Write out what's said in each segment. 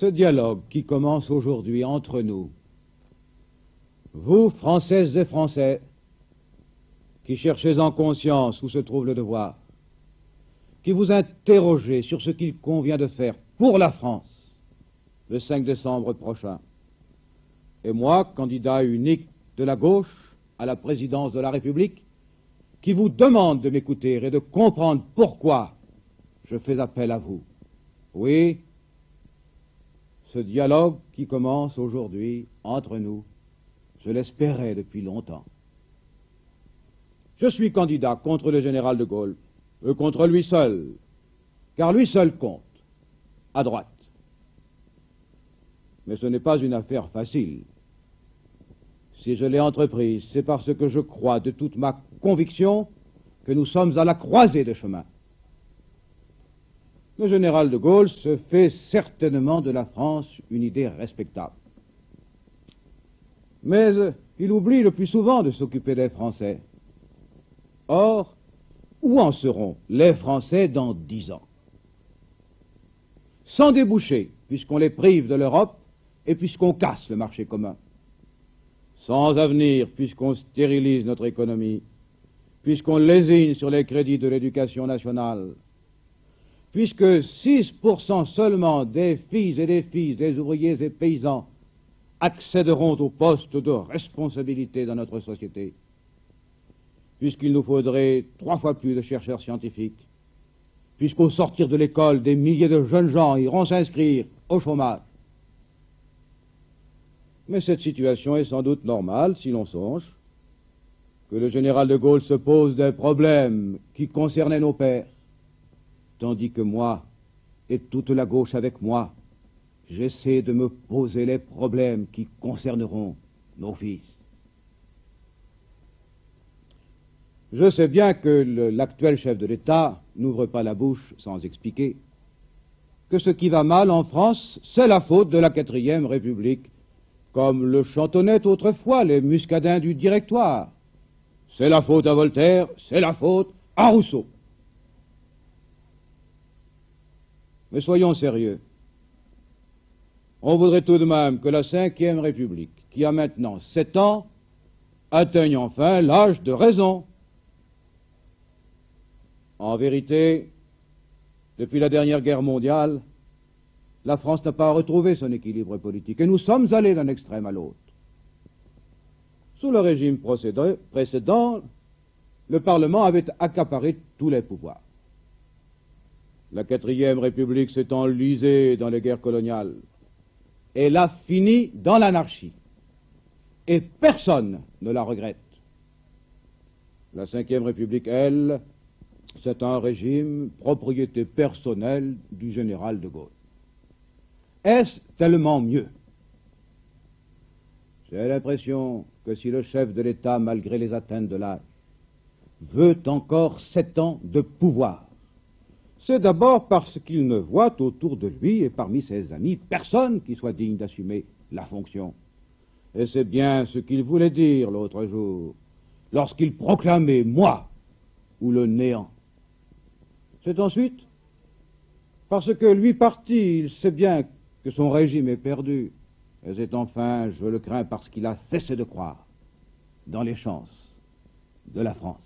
Ce dialogue qui commence aujourd'hui entre nous, vous, Françaises et Français, qui cherchez en conscience où se trouve le devoir, qui vous interrogez sur ce qu'il convient de faire pour la France le 5 décembre prochain, et moi, candidat unique de la gauche à la présidence de la République, qui vous demande de m'écouter et de comprendre pourquoi je fais appel à vous. Oui, ce dialogue qui commence aujourd'hui entre nous, je l'espérais depuis longtemps. Je suis candidat contre le général de Gaulle, contre lui seul, car lui seul compte, à droite. Mais ce n'est pas une affaire facile. Si je l'ai entreprise, c'est parce que je crois de toute ma conviction que nous sommes à la croisée des chemins. Le général de Gaulle se fait certainement de la France une idée respectable. Mais il oublie le plus souvent de s'occuper des Français. Or, où en seront les Français dans 10 ans? Sans débouchés, puisqu'on les prive de l'Europe et puisqu'on casse le marché commun. Sans avenir, puisqu'on stérilise notre économie, puisqu'on lésine sur les crédits de l'éducation nationale, puisque 6% seulement des filles et des fils, des ouvriers et paysans accéderont aux postes de responsabilité dans notre société, puisqu'il nous faudrait 3 fois plus de chercheurs scientifiques, puisqu'au sortir de l'école, des milliers de jeunes gens iront s'inscrire au chômage. Mais cette situation est sans doute normale si l'on songe que le général de Gaulle se pose des problèmes qui concernaient nos pères, tandis que moi, et toute la gauche avec moi, j'essaie de me poser les problèmes qui concerneront nos fils. Je sais bien que l'actuel chef de l'État n'ouvre pas la bouche sans expliquer que ce qui va mal en France, c'est la faute de la 4e République, comme le chantonnaient autrefois les muscadins du Directoire. C'est la faute à Voltaire, c'est la faute à Rousseau. Mais soyons sérieux. On voudrait tout de même que la 5e République, qui a maintenant 7 ans, atteigne enfin l'âge de raison. En vérité, depuis la dernière guerre mondiale, la France n'a pas retrouvé son équilibre politique et nous sommes allés d'un extrême à l'autre. Sous le régime précédent, le Parlement avait accaparé tous les pouvoirs. La 4e République s'est enlisée dans les guerres coloniales. Elle a fini dans l'anarchie. Et personne ne la regrette. La 5e République, elle, c'est un régime propriété personnelle du général de Gaulle. Est-ce tellement mieux? J'ai l'impression que si le chef de l'État, malgré les atteintes de l'âge, veut encore 7 ans de pouvoir, c'est d'abord parce qu'il ne voit autour de lui et parmi ses amis personne qui soit digne d'assumer la fonction. Et c'est bien ce qu'il voulait dire l'autre jour, lorsqu'il proclamait « moi » ou le néant. C'est ensuite parce que lui parti, il sait bien que son régime est perdu. Et c'est enfin, je le crains, parce qu'il a cessé de croire dans les chances de la France.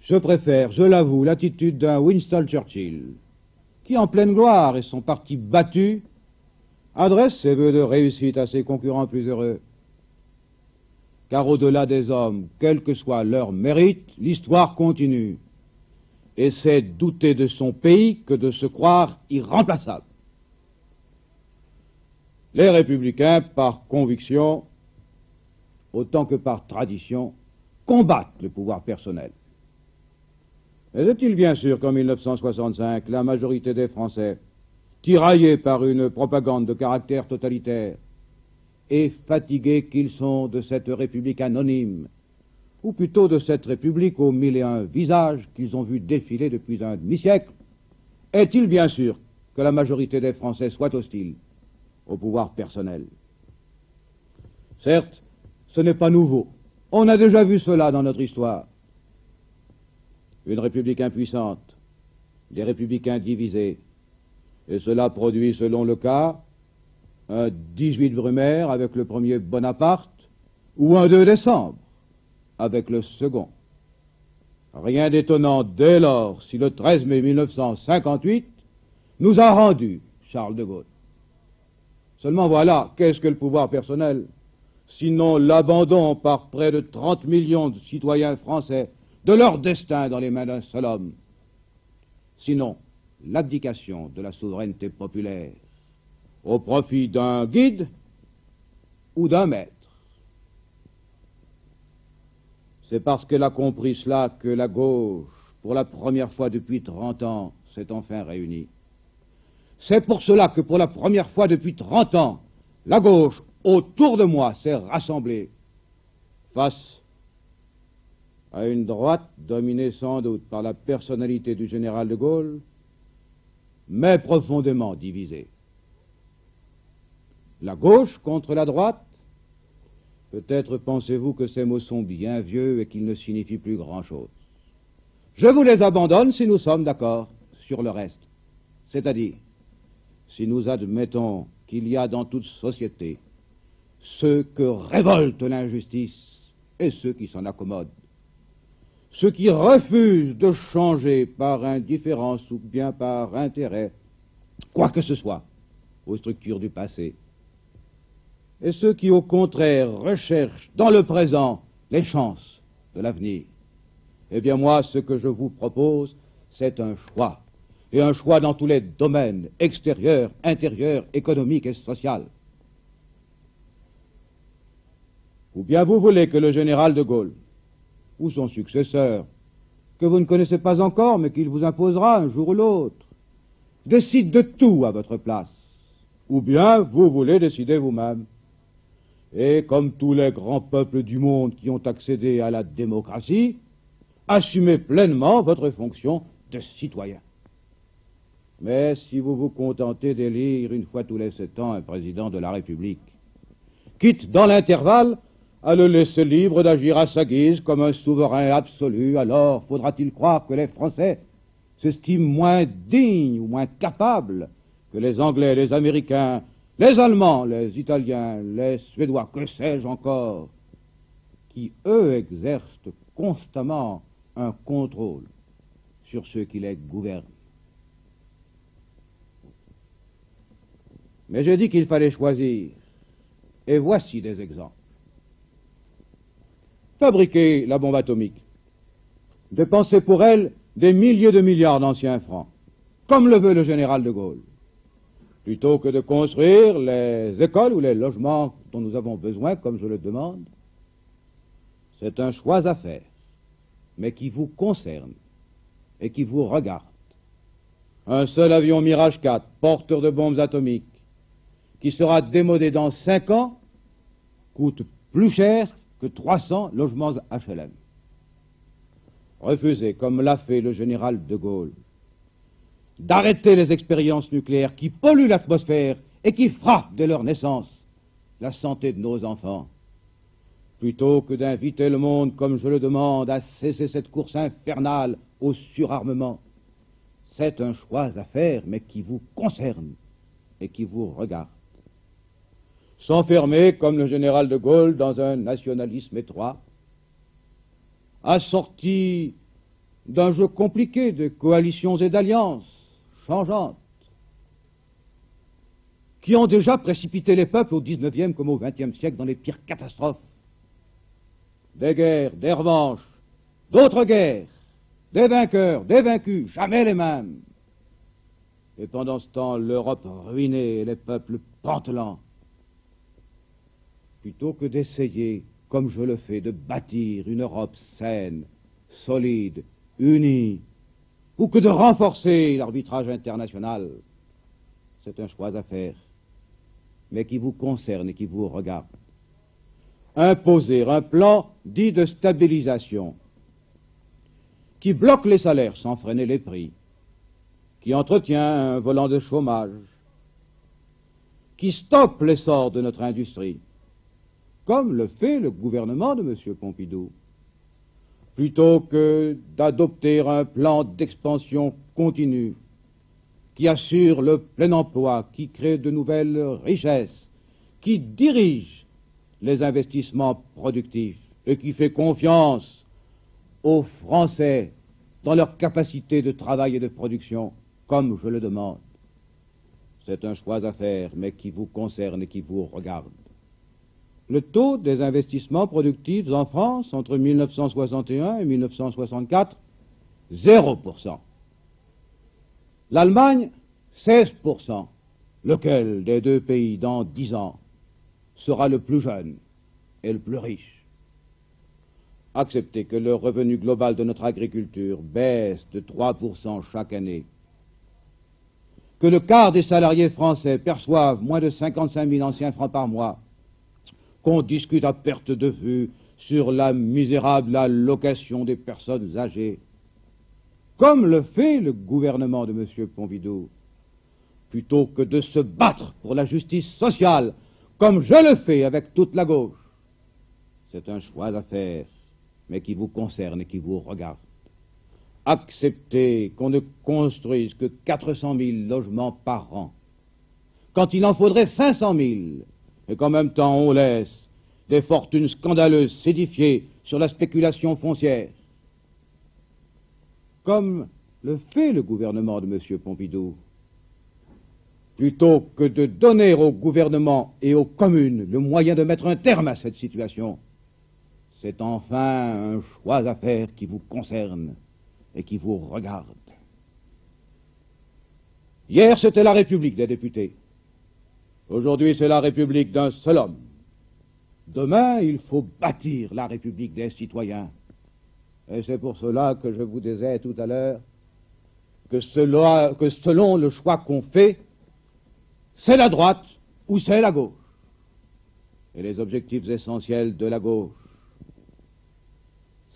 Je préfère, je l'avoue, l'attitude d'un Winston Churchill, qui, en pleine gloire et son parti battu, adresse ses vœux de réussite à ses concurrents plus heureux. Car au-delà des hommes, quel que soit leur mérite, l'histoire continue. Et c'est douter de son pays que de se croire irremplaçable. Les républicains, par conviction, autant que par tradition, combattent le pouvoir personnel. Mais est-il bien sûr qu'en 1965, la majorité des Français, tiraillés par une propagande de caractère totalitaire, et fatigués qu'ils sont de cette République anonyme, ou plutôt de cette République aux 1001 visages qu'ils ont vu défiler depuis un demi-siècle, est-il bien sûr que la majorité des Français soit hostile au pouvoir personnel? Certes, ce n'est pas nouveau. On a déjà vu cela dans notre histoire. Une République impuissante, des républicains divisés, Et cela produit, selon le cas, un 18 Brumaire avec le premier Bonaparte ou un 2 décembre avec le second. Rien d'étonnant dès lors si le 13 mai 1958 nous a rendu Charles de Gaulle. Seulement voilà, qu'est-ce que le pouvoir personnel, sinon l'abandon par près de 30 millions de citoyens français de leur destin dans les mains d'un seul homme, sinon l'abdication de la souveraineté populaire au profit d'un guide ou d'un maître. C'est parce qu'elle a compris cela que la gauche, pour la première fois depuis 30 ans, s'est enfin réunie. C'est pour cela que pour la première fois depuis 30 ans, la gauche, autour de moi, s'est rassemblée face à une droite dominée sans doute par la personnalité du général de Gaulle, mais profondément divisée. La gauche contre la droite. Peut-être pensez-vous que ces mots sont bien vieux et qu'ils ne signifient plus grand-chose. Je vous les abandonne si nous sommes d'accord sur le reste. C'est-à-dire, si nous admettons qu'il y a dans toute société ceux que révolte l'injustice et ceux qui s'en accommodent, ceux qui refusent de changer par indifférence ou bien par intérêt, quoi que ce soit, aux structures du passé, et ceux qui, au contraire, recherchent dans le présent les chances de l'avenir. Eh bien, moi, ce que je vous propose, c'est un choix, et un choix dans tous les domaines, extérieurs, intérieurs, économiques et sociaux. Ou bien vous voulez que le général de Gaulle, ou son successeur, que vous ne connaissez pas encore, mais qu'il vous imposera un jour ou l'autre, décide de tout à votre place, ou bien vous voulez décider vous-même. Et comme tous les grands peuples du monde qui ont accédé à la démocratie, assumez pleinement votre fonction de citoyen. Mais si vous vous contentez d'élire une fois tous les 7 ans un président de la République, quitte dans l'intervalle à le laisser libre d'agir à sa guise comme un souverain absolu, alors faudra-t-il croire que les Français s'estiment moins dignes ou moins capables que les Anglais, les Américains, les Allemands, les Italiens, les Suédois, que sais-je encore, qui, eux, exercent constamment un contrôle sur ceux qui les gouvernent. Mais j'ai dit qu'il fallait choisir, et voici des exemples. Fabriquer la bombe atomique, dépenser pour elle des milliers de milliards d'anciens francs, comme le veut le général de Gaulle, plutôt que de construire les écoles ou les logements dont nous avons besoin, comme je le demande, c'est un choix à faire, mais qui vous concerne et qui vous regarde. Un seul avion Mirage 4, porteur de bombes atomiques, qui sera démodé dans 5 ans, coûte plus cher que 300 logements HLM. Refusez, comme l'a fait le général de Gaulle, d'arrêter les expériences nucléaires qui polluent l'atmosphère et qui frappent dès leur naissance la santé de nos enfants, plutôt que d'inviter le monde, comme je le demande, à cesser cette course infernale au surarmement. C'est un choix à faire, mais qui vous concerne et qui vous regarde. S'enfermer, comme le général de Gaulle, dans un nationalisme étroit, assorti d'un jeu compliqué de coalitions et d'alliances changeantes, qui ont déjà précipité les peuples au XIXe comme au XXe siècle dans les pires catastrophes. Des guerres, des revanches, d'autres guerres, des vainqueurs, des vaincus, jamais les mêmes. Et pendant ce temps, l'Europe ruinée et les peuples pantelants. Plutôt que d'essayer, comme je le fais, de bâtir une Europe saine, solide, unie, ou que de renforcer l'arbitrage international, c'est un choix à faire, mais qui vous concerne et qui vous regarde. Imposer un plan dit de stabilisation, qui bloque les salaires sans freiner les prix, qui entretient un volant de chômage, qui stoppe l'essor de notre industrie, comme le fait le gouvernement de M. Pompidou, plutôt que d'adopter un plan d'expansion continue qui assure le plein emploi, qui crée de nouvelles richesses, qui dirige les investissements productifs et qui fait confiance aux Français dans leur capacité de travail et de production, comme je le demande. C'est un choix à faire, mais qui vous concerne et qui vous regarde. Le taux des investissements productifs en France entre 1961 et 1964, 0%. L'Allemagne, 16%. Lequel des deux pays, dans 10 ans, sera le plus jeune et le plus riche? Acceptez que le revenu global de notre agriculture baisse de 3% chaque année, que le quart des salariés français perçoivent moins de 55 000 anciens francs par mois, qu'on discute à perte de vue sur la misérable allocation des personnes âgées, comme le fait le gouvernement de M. Pompidou, plutôt que de se battre pour la justice sociale, comme je le fais avec toute la gauche. C'est un choix à faire, mais qui vous concerne et qui vous regarde. Acceptez qu'on ne construise que 400 000 logements par an, quand il en faudrait 500 000, et qu'en même temps on laisse des fortunes scandaleuses s'édifier sur la spéculation foncière, comme le fait le gouvernement de M. Pompidou, plutôt que de donner au gouvernement et aux communes le moyen de mettre un terme à cette situation. C'est enfin un choix à faire qui vous concerne et qui vous regarde. Hier, c'était la République des députés. Aujourd'hui, c'est la République d'un seul homme. Demain, il faut bâtir la République des citoyens. Et c'est pour cela que je vous disais tout à l'heure que selon le choix qu'on fait, c'est la droite ou c'est la gauche. Et les objectifs essentiels de la gauche,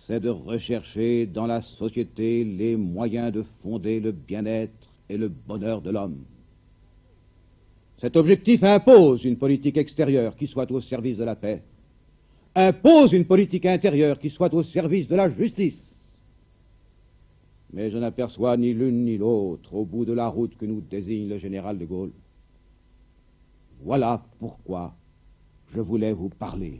c'est de rechercher dans la société les moyens de fonder le bien-être et le bonheur de l'homme. Cet objectif impose une politique extérieure qui soit au service de la paix, impose une politique intérieure qui soit au service de la justice. Mais je n'aperçois ni l'une ni l'autre au bout de la route que nous désigne le général de Gaulle. Voilà pourquoi je voulais vous parler.